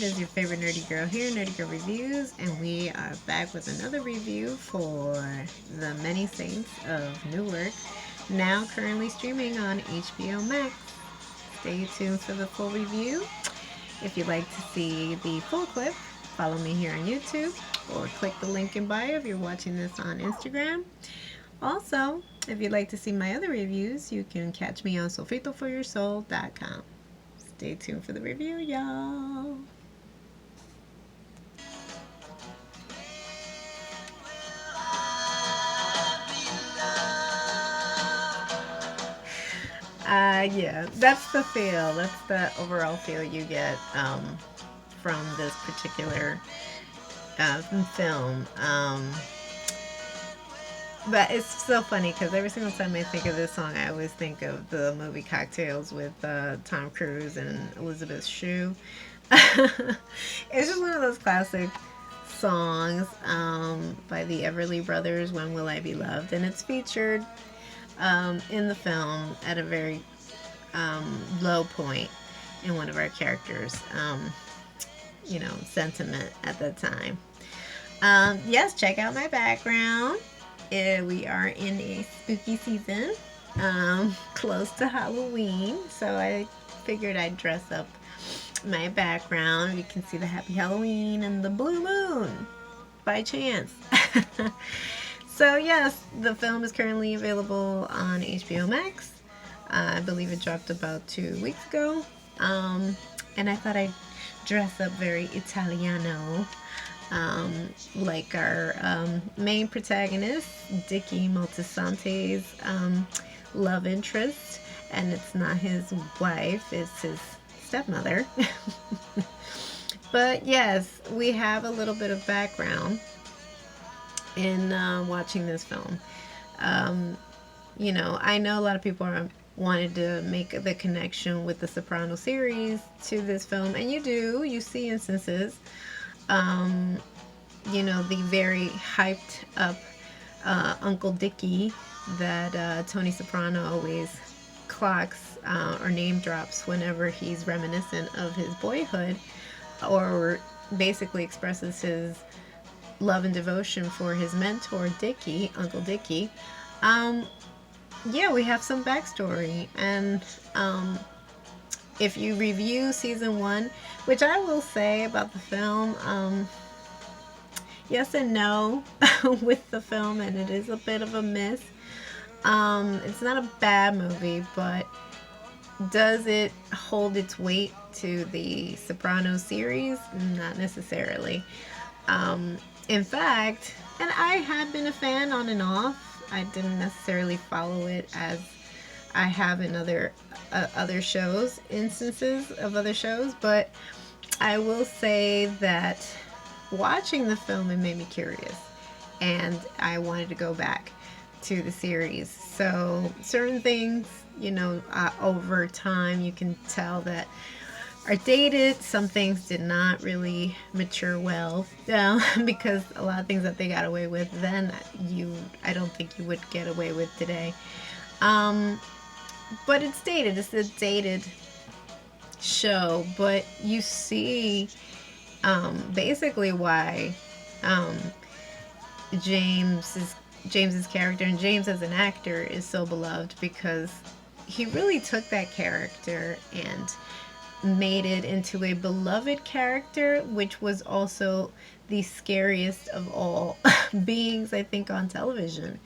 It is your favorite nerdy girl here, Nerdy Girl Reviews, and we are back with another review for the Many Saints of Newark, now currently streaming on Hbomax. Stay tuned for the full review. If you'd like to see the full clip, follow me here on YouTube or click the link in bio if you're watching this on Instagram. Also, if you'd like to see my other reviews, you can catch me on sofritoforyoursoul.com. Stay tuned for the review, y'all. Yeah, that's the feel. That's the overall feel you get from this particular film. But it's so funny because every single time I think of this song, I always think of the movie Cocktails with Tom Cruise and Elizabeth Shue. It's just one of those classic songs by the Everly Brothers, When Will I Be Loved? And it's featured in the film at a very low point in one of our characters' sentiment at that time. Yes, check out my background. We are in a spooky season, close to Halloween, so I figured I'd dress up my background. You can see the Happy Halloween and the blue moon by chance. So yes, the film is currently available on HBO Max. I believe it dropped about 2 weeks ago, and I thought I'd dress up very Italiano, like our main protagonist, Dicky Moltisante's love interest, and it's not his wife, it's his stepmother. But yes, we have a little bit of background in watching this film. I know a lot of people wanted to make the connection with the Sopranos series to this film, and you see instances. The very hyped up Uncle Dickie that Tony Soprano always clocks or name drops whenever he's reminiscent of his boyhood, or basically expresses his love and devotion for his mentor Dickie, Uncle Dickie. We have some backstory, and if you review season 1, which I will say about the film, yes and no with the film, and it is a bit of a miss. It's not a bad movie, but does it hold its weight to the Sopranos series? Not necessarily. In fact, and I have been a fan on and off. I didn't necessarily follow it as I have in other shows, instances of other shows, but I will say that watching the film, it made me curious, and I wanted to go back to the series. So certain things, over time, you can tell that are dated. Some things did not really mature well, because a lot of things that they got away with then, I don't think you would get away with today. But it's dated. It's a dated show, but you see basically why James's character, and James as an actor, is so beloved, because he really took that character and made it into a beloved character, which was also the scariest of all beings, I think, on television.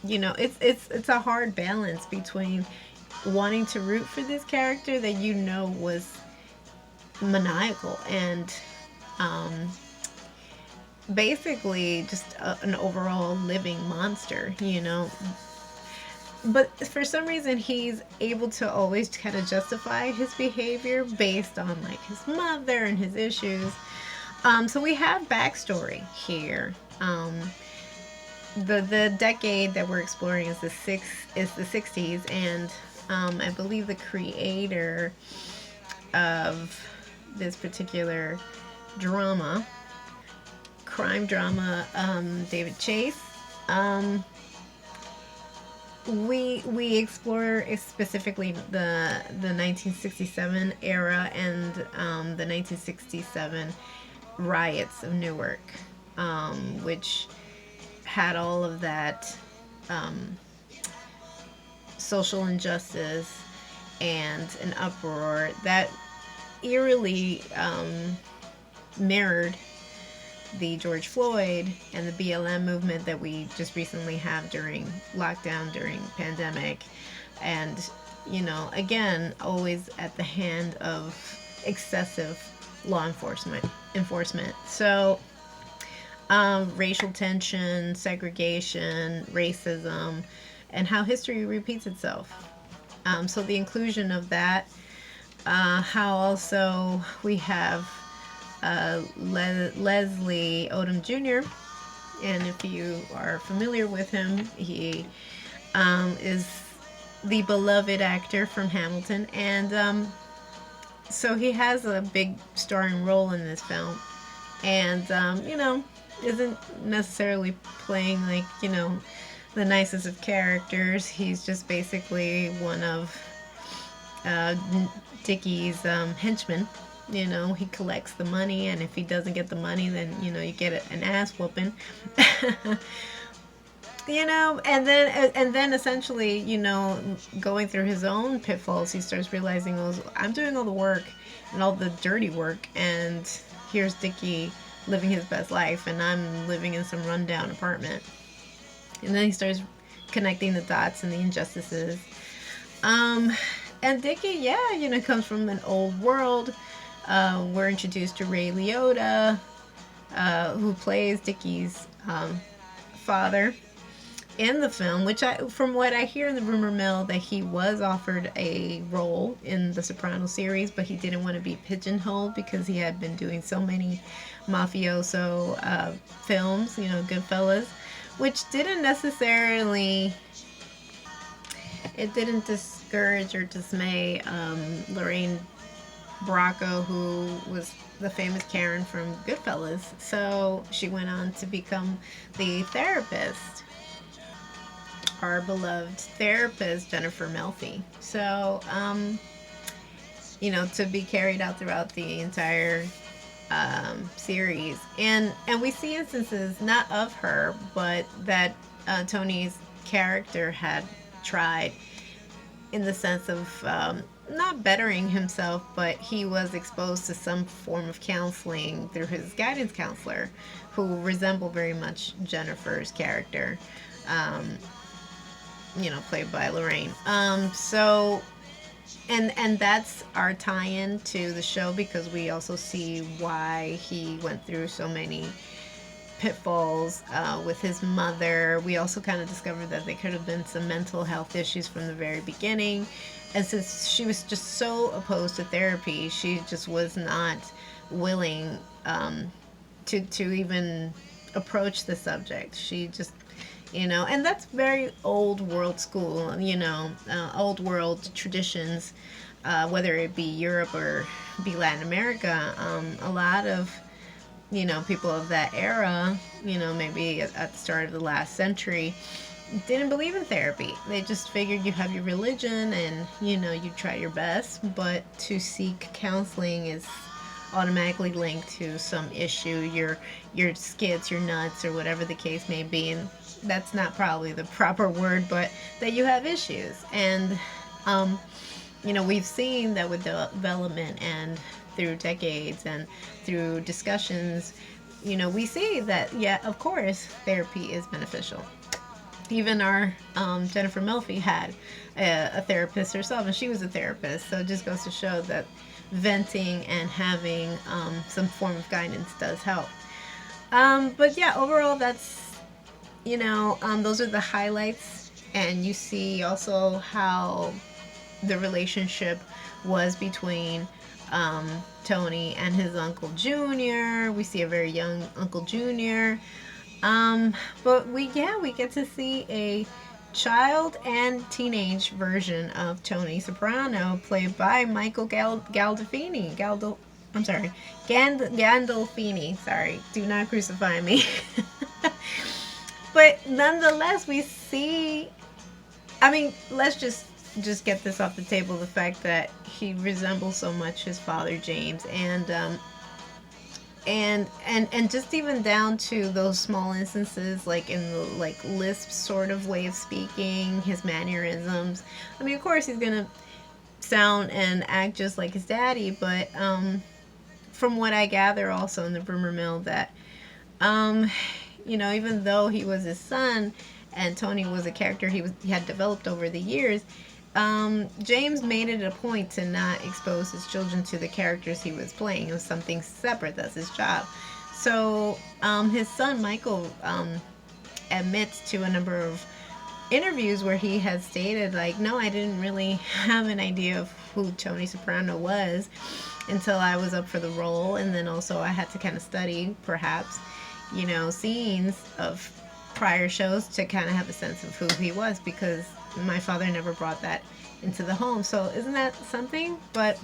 It's a hard balance between wanting to root for this character that was maniacal and basically just an overall living monster, But for some reason, he's able to always kind of justify his behavior based on like his mother and his issues. So we have backstory here. The decade that we're exploring is the 60s, and I believe the creator of this particular crime drama, David Chase, we explore specifically the 1967 era and the 1967 riots of Newark, which had all of that um, social injustice and an uproar that eerily mirrored the George Floyd and the BLM movement that we just recently have during lockdown, during pandemic. And, you know, again, always at the hand of excessive law enforcement. So, racial tension, segregation, racism, and how history repeats itself. So the inclusion of that, how also we have Leslie Odom Jr., and if you are familiar with him, he is the beloved actor from Hamilton, and so he has a big starring role in this film, and you know, isn't necessarily playing like, you know, the nicest of characters. He's just basically one of uh, Dickie's henchmen. You know, he collects the money, and if he doesn't get the money, then, you know, you get an ass whooping. You know, and then essentially, you know, going through his own pitfalls, he starts realizing, well, I'm doing all the work and all the dirty work, and here's Dickie living his best life, and I'm living in some rundown apartment. And then he starts connecting the dots and the injustices. And Dickie, yeah, you know, comes from an old world. We're introduced to Ray Liotta, who plays Dickie's father in the film, which from what I hear in the rumor mill, that he was offered a role in the Sopranos series, but he didn't want to be pigeonholed because he had been doing so many mafioso films, you know, Goodfellas, which didn't necessarily, it didn't discourage or dismay Lorraine Bracco, who was the famous Karen from Goodfellas. So she went on to become the therapist, our beloved therapist, Jennifer Melfi. So, you know, to be carried out throughout the entire series. And we see instances not of her, but that Tony's character had tried, in the sense of not bettering himself, but he was exposed to some form of counseling through his guidance counselor, who resembled very much Jennifer's character, you know, played by Lorraine. So, and that's our tie-in to the show, because we also see why he went through so many pitfalls with his mother. We also kind of discovered that there could have been some mental health issues from the very beginning. And since she was just so opposed to therapy, she just was not willing to even approach the subject. She just, you know, and that's very old world school, you know, old world traditions, whether it be Europe or be Latin America. A lot of, you know, people of that era, you know, maybe at the start of the last century, didn't believe in therapy. They just figured you have your religion and, you know, you try your best, but to seek counseling is automatically linked to some issue, your skits, your nuts, or whatever the case may be. And that's not probably the proper word, but that you have issues. And you know, we've seen that with development and through decades and through discussions, you know, we see that, yeah, of course, therapy is beneficial. Even our Jennifer Melfi had a therapist herself, and she was a therapist. So it just goes to show that venting and having some form of guidance does help. But yeah, overall, that's, you know, those are the highlights. And you see also how the relationship was between Tony and his Uncle Junior. We see a very young Uncle Junior. But we get to see a child and teenage version of Tony Soprano, played by Michael Gandolfini. Gandolfini. Sorry, do not crucify me. But nonetheless, we see I mean, let's just get this off the table, the fact that he resembles so much his father James, and just even down to those small instances, like in the like lisp sort of way of speaking, his mannerisms. I mean, of course he's gonna sound and act just like his daddy, but from what I gather also in the rumor mill, that even though he was his son and Tony was a character he had developed over the years, James made it a point to not expose his children to the characters he was playing. It was something separate. That's his job. So his son Michael admits to a number of interviews where he has stated, like, no, I didn't really have an idea of who Tony Soprano was until I was up for the role, and then also I had to kind of study, perhaps, scenes of prior shows to kind of have a sense of who he was, because my father never brought that into the home. So isn't that something? But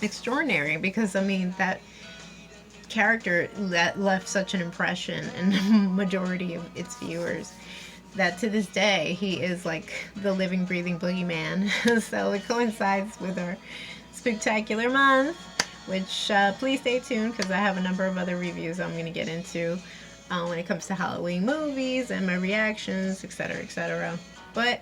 extraordinary, because I mean, that character that left such an impression in the majority of its viewers, that to this day he is like the living, breathing boogeyman. So it coincides with our spectacular month, which please stay tuned, because I have a number of other reviews I'm going to get into when it comes to Halloween movies and my reactions, etc., etc. But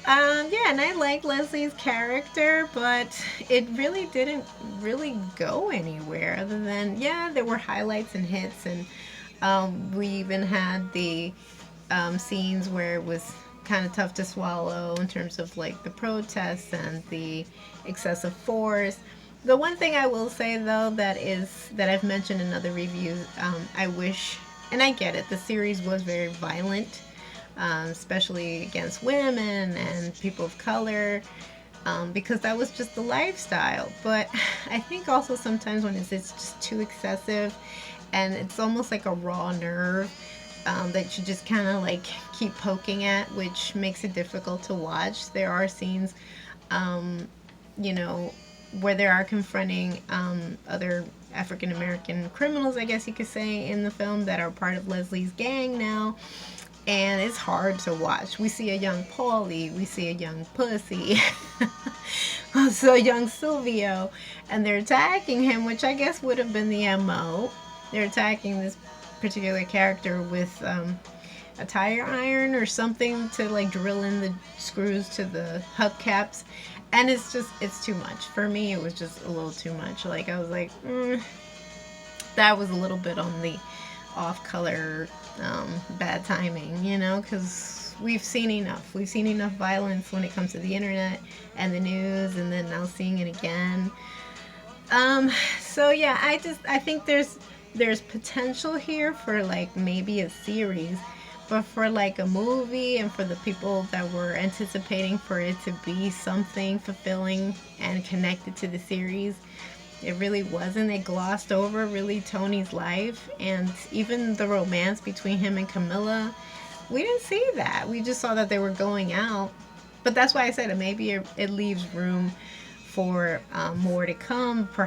yeah, and I like Leslie's character, but it really didn't really go anywhere other than, yeah, there were highlights and hits, and we even had the scenes where it was kind of tough to swallow in terms of like the protests and the excessive force. The one thing I will say, though, that I've mentioned in other reviews, I wish, and I get it, the series was very violent, especially against women and people of color, because that was just the lifestyle. But I think also sometimes when it's just too excessive, and it's almost like a raw nerve that you just kind of like keep poking at, which makes it difficult to watch. There are scenes, where they are confronting other African American criminals, I guess you could say, in the film, that are part of Leslie's gang now. And it's hard to watch. We see a young Paulie, we see a young Pussy, also a young Silvio, and they're attacking him, which I guess would have been the MO. They're attacking this particular character with a tire iron or something to like drill in the screws to the hubcaps, and it's too much for me. It was just a little too much. Like, I was like, that was a little bit on the off color, bad timing, because we've seen enough violence when it comes to the internet and the news, and then now seeing it again. So yeah, I think there's potential here for like maybe a series, but for like a movie, and for the people that were anticipating for it to be something fulfilling and connected to the series, it really wasn't. It glossed over really Tony's life, and even the romance between him and Camilla. We didn't see that. We just saw that they were going out. But that's why I said it leaves room for more to come, perhaps